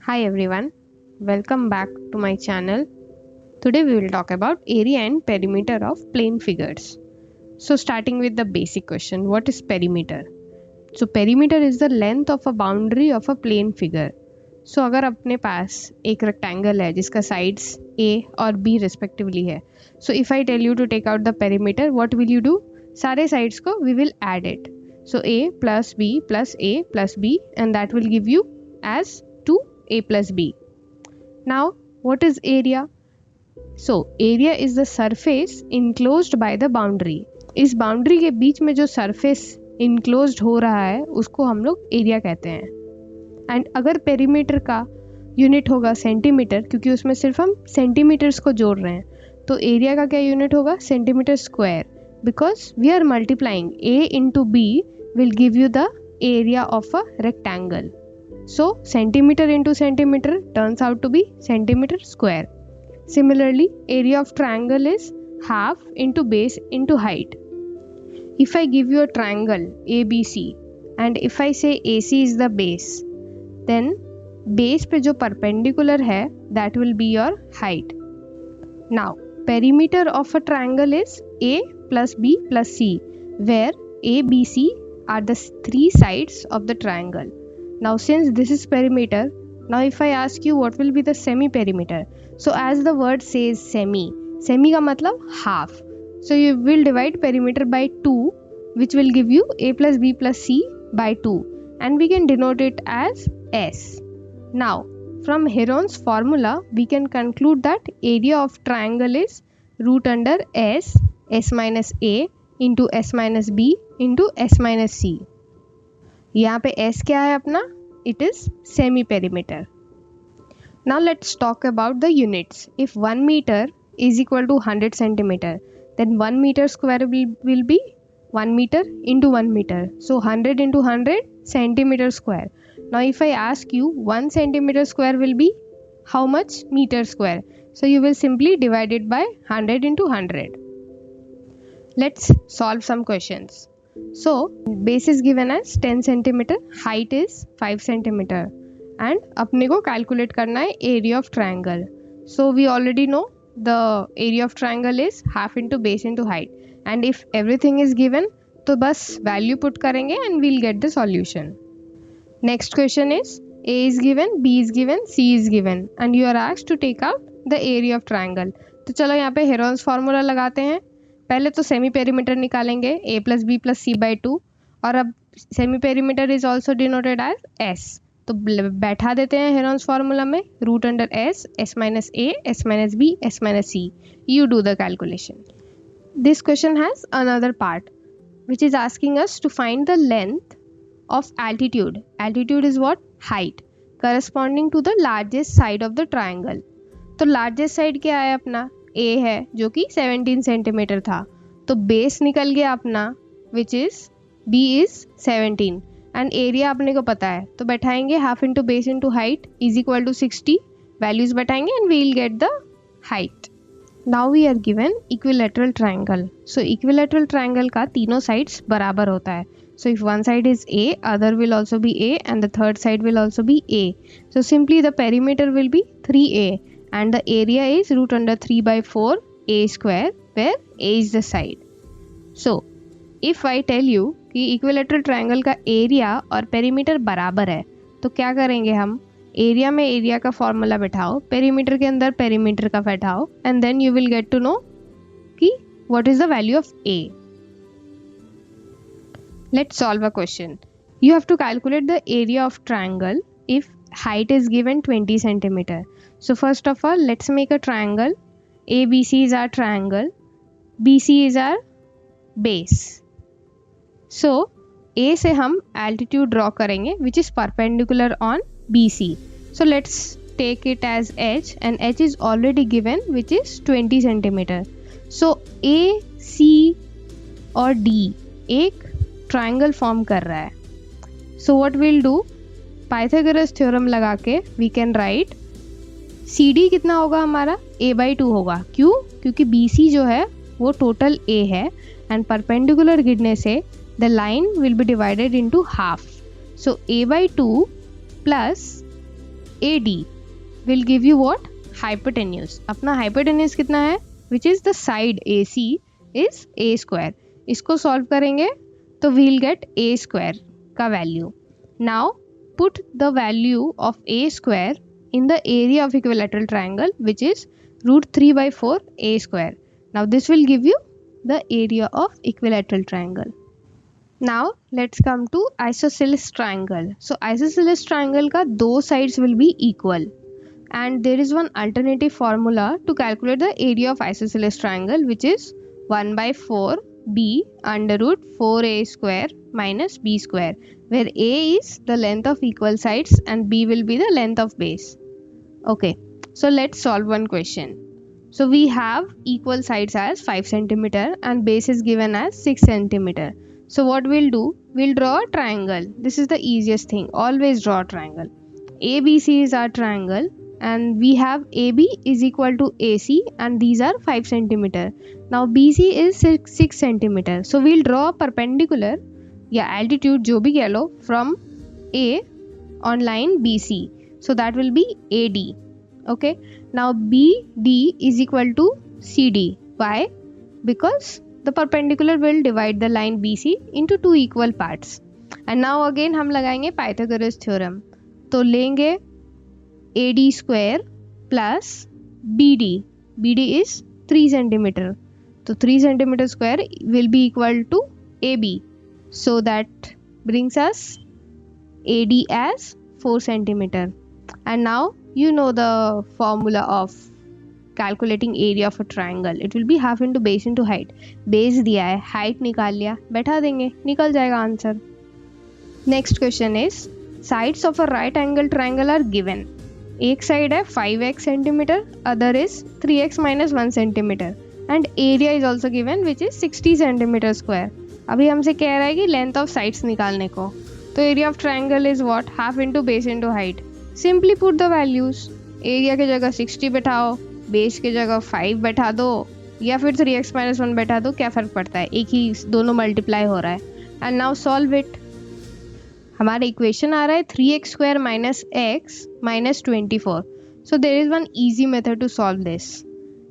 Hi everyone, welcome back to my channel. Today we will talk about area and perimeter of plane figures. So starting with the basic question, what is perimeter? So perimeter is the length of a boundary of a plane figure. So अगर अपने पास एक rectangle है जिसका sides A और B respectively है. So if I tell you to take out the perimeter, what will you do? सारे sides को we will add it. So A plus B plus A plus B and that will give you as 2A plus B. Now what is area? So area is the surface enclosed by the boundary. इस boundary के बीच में जो surface enclosed हो रहा है उसको हम लोग एरिया कहते हैं. एंड अगर पेरीमीटर का यूनिट होगा सेंटीमीटर, क्योंकि उसमें सिर्फ हम सेंटीमीटर्स को जोड़ रहे हैं, तो एरिया का क्या यूनिट होगा? Centimetre square. Because we are multiplying A into B will give you the area of a rectangle. So centimetre into centimetre turns out to be centimetre square. Similarly, area of triangle is half into base into height. If I give you a triangle ABC and if I say AC is the base, then base पे जो perpendicular है that will be your height. Now, perimeter of a triangle is A plus B plus C, where A, B, C are the three sides of the triangle. Now, since this is perimeter, now if I ask you what will be the semi-perimeter, so as the word says semi का मतलब half, so you will divide perimeter by 2, which will give you A plus B plus C by 2, and we can denote it as S. Now from Heron's formula we can conclude that area of triangle is root under S minus A into S minus B into S minus C. यहाँ पे S क्या है अपना? It is semi-perimeter. Now let's talk about the units. If 1 meter is equal to 100 centimeter, then 1 meter square will be 1 meter into 1 meter. So 100 into 100 centimeter square. Now if I ask you 1 centimeter square will be how much meter square? So you will simply divide it by 100 into 100. Let's solve some questions. So base is given as 10 centimeter, height is 5 centimeter. And अपने को calculate करना है area of triangle. So we already know the area of triangle is half into base into height. And if everything is given, तो बस value put करेंगे and we'll get the solution. Next question is A is given, B is given, C is given, and you are asked to take out the area of triangle. तो चलो यहाँ पे Heron's formula लगाते हैं. पहले तो semi perimeter निकालेंगे A plus B plus C by 2, और अब semi perimeter is also denoted as S. तो बैठा देते हैं हेरॉन्स फार्मूला में root under S minus A, S minus B, S minus C. You do the calculation. This question has another part which is asking us to find the length of altitude. Altitude is what? Height corresponding to the largest side of the triangle. तो largest side क्या है अपना? A है जो कि 17 centimetre था. तो base निकल गया अपना which is B is 17 and area अपने को पता है, तो बैठाएंगे half into base into height is equal to 60. Values बैठाएंगे and we will get the height. Now we are given equilateral triangle. So equilateral triangle का तीनों साइड्स बराबर होता है. So if one side is A, other will also be A and the third side will also be A. So simply the perimeter will be 3A and the area is root under 3 by 4 A square, where A is the side. So if I tell you कि equilateral triangle का area और perimeter बराबर है, तो क्या करेंगे हम? Area में एरिया का फॉर्मूला बैठाओ, पेरीमीटर के अंदर पेरीमीटर का बैठाओ, and then you will get to know कि what is the value of A. Let's solve a question. You have to calculate the area of triangle if height is given 20 centimeter. So first of all, let's make a triangle. ABC is our triangle, BC is our base. So A से हम altitude draw करेंगे which is perpendicular on BC. So let's take it as H, and H is already given which is 20 centimeter. So A, C और D एक triangle form कर रहा है. So what we'll do? Pythagoras theorem लगा के we can write CD कितना होगा हमारा? A/2 होगा. क्यों? क्योंकि BC जो है वो टोटल A है एंड परपेंडिकुलर गिरने से the line will be divided into half. So A/2 plus AD will give you what? Hypotenuse. अपना hypotenuse कितना है? Which is the side AC is A square. इसको solve करेंगे तो we'll get A square का value. Now put the value of A square in the area of equilateral triangle, which is root 3 by 4 A square. Now this will give you the area of equilateral triangle. Now let's come to isosceles triangle. So isosceles triangle का दो sides will be equal, and there is one alternative formula to calculate the area of isosceles triangle, which is 1 by 4 b under root 4a square minus b square, where a is the length of equal sides and b will be the length of base. Okay, so let's solve one question. So we have equal sides as 5 centimeter and base is given as 6 centimeter. So what we'll do, we'll draw a triangle. This is the easiest thing, always draw a triangle. ABC is our triangle, and we have AB is equal to AC, and these are 5 centimeter. Now BC is 6 centimeter. So we'll draw a perpendicular, yeah, altitude जो भी कह लो, from A on line BC. So that will be AD. Okay. Now BD is equal to CD. Why? Because the perpendicular will divide the line BC into two equal parts. And now again हम लगाएंगे Pythagoras theorem. तो लेंगे AD square plus BD. BD is 3 centimeter. तो 3 centimeter square will be equal to AB. So that brings us AD as 4 centimeter. And now you know the formula of calculating area of a triangle. It will be half into base into height. Base दिया है, height निकाल लिया, बैठा देंगे, निकल जाएगा answer. Next question is, sides of a right angle triangle are given. एक side है 5x centimeter, other is 3x minus 1 centimeter, and area is also given, which is 60 centimeter square. अभी हमसे कह रहा है कि length of sides निकालने को. तो area of triangle is what? Half into base into height. Simply put the values. area की जगह 60 बैठाओ, बेस की जगह 5 बैठा दो, या फिर 3x minus 1 बैठा दो, क्या फ़र्क पड़ता है, एक ही दोनों मल्टीप्लाई हो रहा है. And now solve it. हमारा इक्वेशन आ रहा है 3x square minus x minus 24. So there is one easy method to solve this.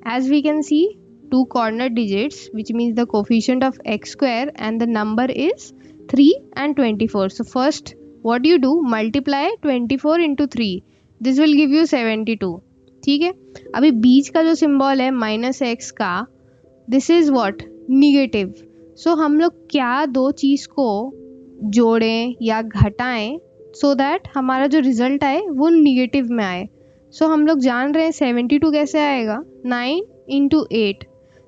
As we can see, two corner digits, which means the coefficient of x square and the number is 3 and 24. So first what you do, multiply 24 into 3. This will give you 72. ठीक है. अभी बीच का जो symbol है minus x का, this is what? Negative. सो हम लोग क्या दो चीज़ को जोड़ें या घटाएं सो दैट हमारा जो रिजल्ट आए वो निगेटिव में आए. सो हम लोग जान रहे हैं 72 कैसे आएगा, 9 into 8.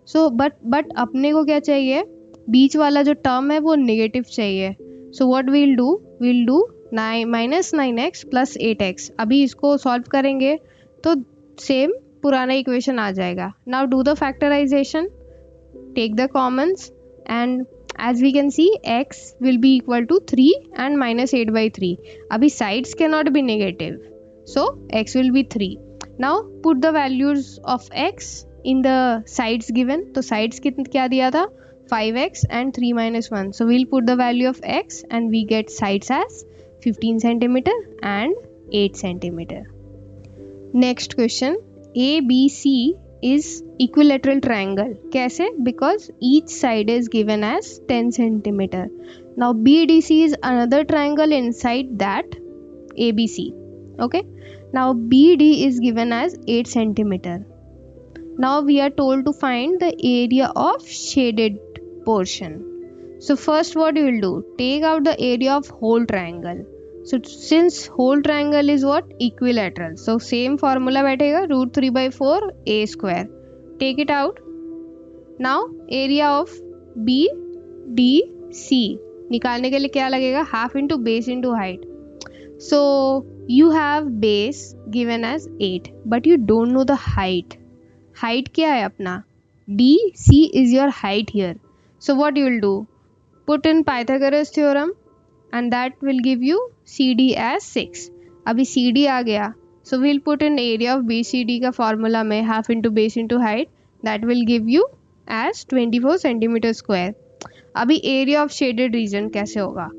सो बट अपने को क्या चाहिए, बीच वाला जो टर्म है वो निगेटिव चाहिए. So what we'll do minus 9x plus 8x. अभी इसको सॉल्व करेंगे तो सेम पुराना इक्वेशन आ जाएगा. Now do the factorisation, take the commons, and as we can see x will be equal to 3 and minus 8 by 3. अभी sides cannot be negative, so x will be 3. Now put the values of x in the sides given. तो sides क्या दिया था, 5x and 3 minus 1. So we'll put the value of x and we get sides as 15 centimeter and 8 centimeter. Next question, ABC is equilateral triangle. कैसे? Because each side is given as 10 centimeter. Now BDC is another triangle inside that ABC. Okay. Now BD is given as 8 centimeter. Now we are told to find the area of shaded portion. So first what you will do, take out the area of whole triangle. So since whole triangle is what? Equilateral. So same formula बैठेगा, root 3 by 4 a square. Take it out. Now area of BDC निकालने के लिए क्या लगेगा, half into base into height. So you have base given as 8, but you don't know the height. Height क्या है अपना? DC is your height here. So what you will do? Put in Pythagoras theorem and that will give you CD as 6. अभी CD आ गया, so we'll put in area of BCD का formula में half into base into height, that will give you as 24 centimeter square. अभी area of shaded region कैसे होगा,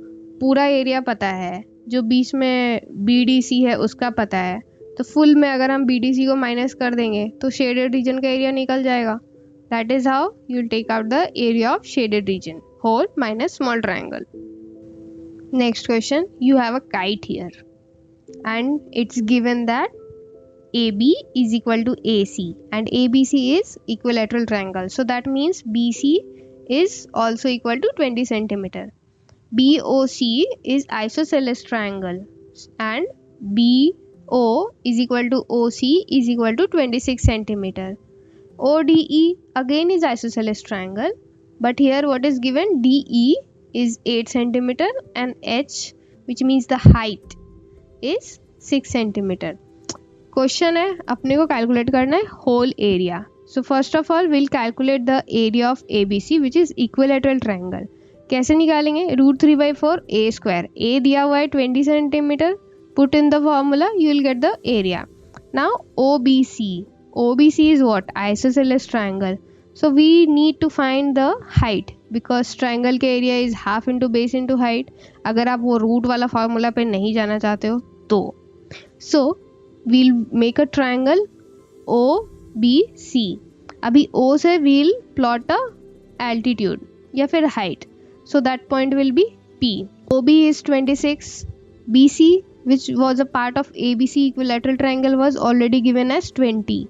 पूरा area पता है, जो बीच में BDC है उसका पता है, तो फुल में अगर हम BDC को माइनस कर देंगे तो शेडेड रीजन का एरिया निकल जाएगा. That is how you will take out the area of shaded region, whole minus small triangle. Next question, you have a kite here and it's given that AB is equal to AC and ABC is equilateral triangle, so that means BC is also equal to 20 centimeter. BOC is isosceles triangle and BO is equal to OC is equal to 26 centimeter. ODE again is isosceles triangle, but here what is given, DE is 8 centimeter and H, which means the height, is 6 centimeter. Question है अपने को calculate करना है whole area. So first of all will calculate the area of ABC which is equilateral triangle. कैसे निकालेंगे, √3/4 A square. A दिया हुआ है 20 centimetre, put in the formula, you will get the area. Now OBC is what, isosceles triangle. So we need to find the height because triangle के area is half into base into height. अगर आप वो root वाला formula पे नहीं जाना चाहते हो तो so we'll make a triangle OBC. अभी O से वील प्लॉट अ एल्टीट्यूड या फिर height, so that point will be P. OB is 26. BC which was a part of ABC equilateral triangle was already given as 20.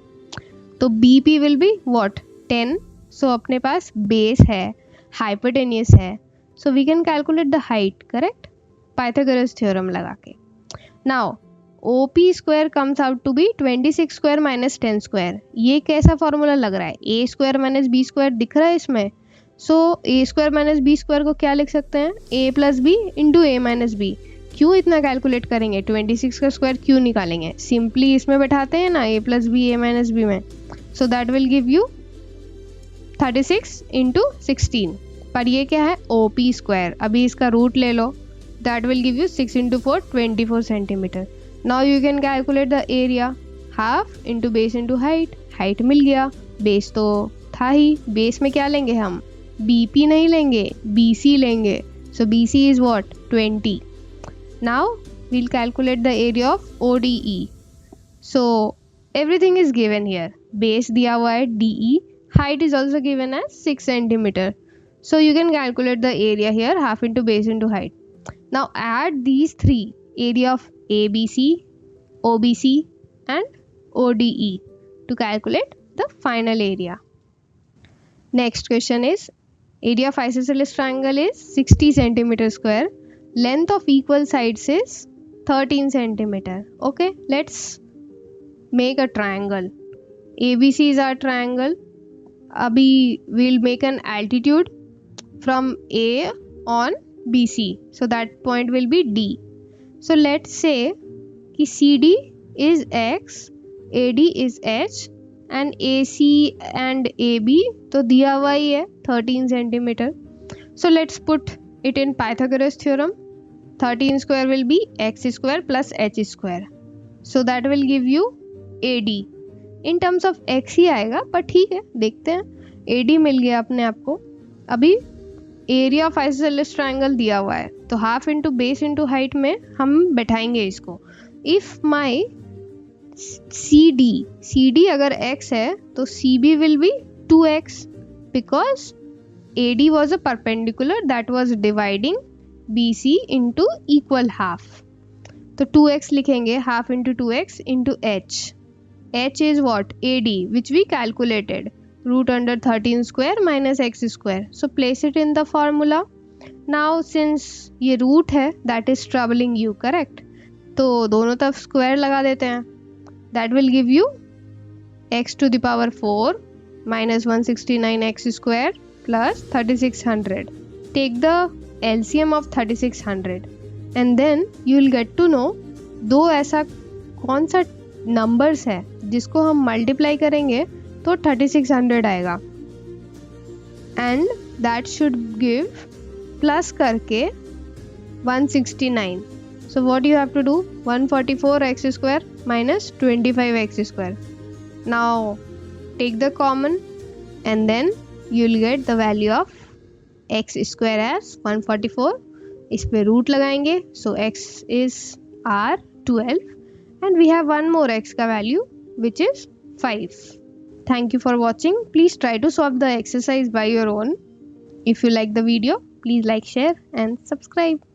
तो BP will be what, 10. सो अपने पास base है, hypotenuse है, so we can calculate the height, correct, Pythagoras theorem लगा के. Now OP square comes out to be 26 square minus 10 square. ये कैसा formula लग रहा है, A square minus B square दिख रहा है इसमें. So A square minus B square को क्या लिख सकते हैं, A plus B into A minus B. क्यों इतना कैलकुलेट करेंगे, 26 का स्क्वायर क्यों निकालेंगे, सिंपली इसमें बैठाते हैं ना A plus B A minus B में. So that will give you 36 into 16. पर ये क्या है, OP स्क्वायर. अभी इसका रूट ले लो, that will give you 6 into 4 24 centimetre. Now you can calculate the area, half into base into height. Height मिल गया, बेस तो था ही, बेस में क्या लेंगे हम, BP नहीं लेंगे, BC लेंगे. So BC is what, 20. Now we'll calculate the area of ODE. So everything is given here, base दिया हुआ है DE, height is also given as 6 centimeter. So you can calculate the area here, half into base into height. Now add these three, area of ABC, OBC and ODE to calculate the final area. Next question is, area of isosceles triangle is 60 centimeter square. Length of equal sides is 13 centimeter. Okay, let's make a triangle. ABC is our triangle. अभी we'll make an altitude from A on BC, so that point will be D. So let's say कि CD is X, AD is H and AC and AB तो दिया हुआ ही है 13 centimeter. So let's put it in Pythagoras theorem. 13 square will be X square plus H square. So that will give you AD. In terms of X ही आएगा, पर ठीक है देखते हैं. AD मिल गया अपने आप को. अभी एरिया ऑफ आइसोसेलेस ट्रायंगल दिया हुआ है तो half into base into height में हम बैठाएंगे इसको. इफ माई CD अगर X है तो CB will be 2X because AD was a perpendicular that was dividing BC into equal half. तो 2X लिखेंगे, half into 2X into H. H is what, AD, which we calculated, root under 13 square minus X square. So place it in the formula. Now since ये root है, that is troubling you, correct? तो दोनों तरफ square लगा देते हैं. That will give you x to the power 4 minus 169x square plus 3600. Take the LCM of 3600 and then you will get to know दो ऐसा कौन सा नंबर्स है जिसको हम मल्टीप्लाई करेंगे तो 3600 आएगा and that should give plus करके 169. So what you have to do, 144x square minus 25x square. Now take the common and then you will get the value of x square as 144. इस पे root लगाएंगे, so x is r 12 and we have one more x ka value which is 5. Thank you for watching. Please try to solve the exercise by your own. If you like the video, please like, share and subscribe.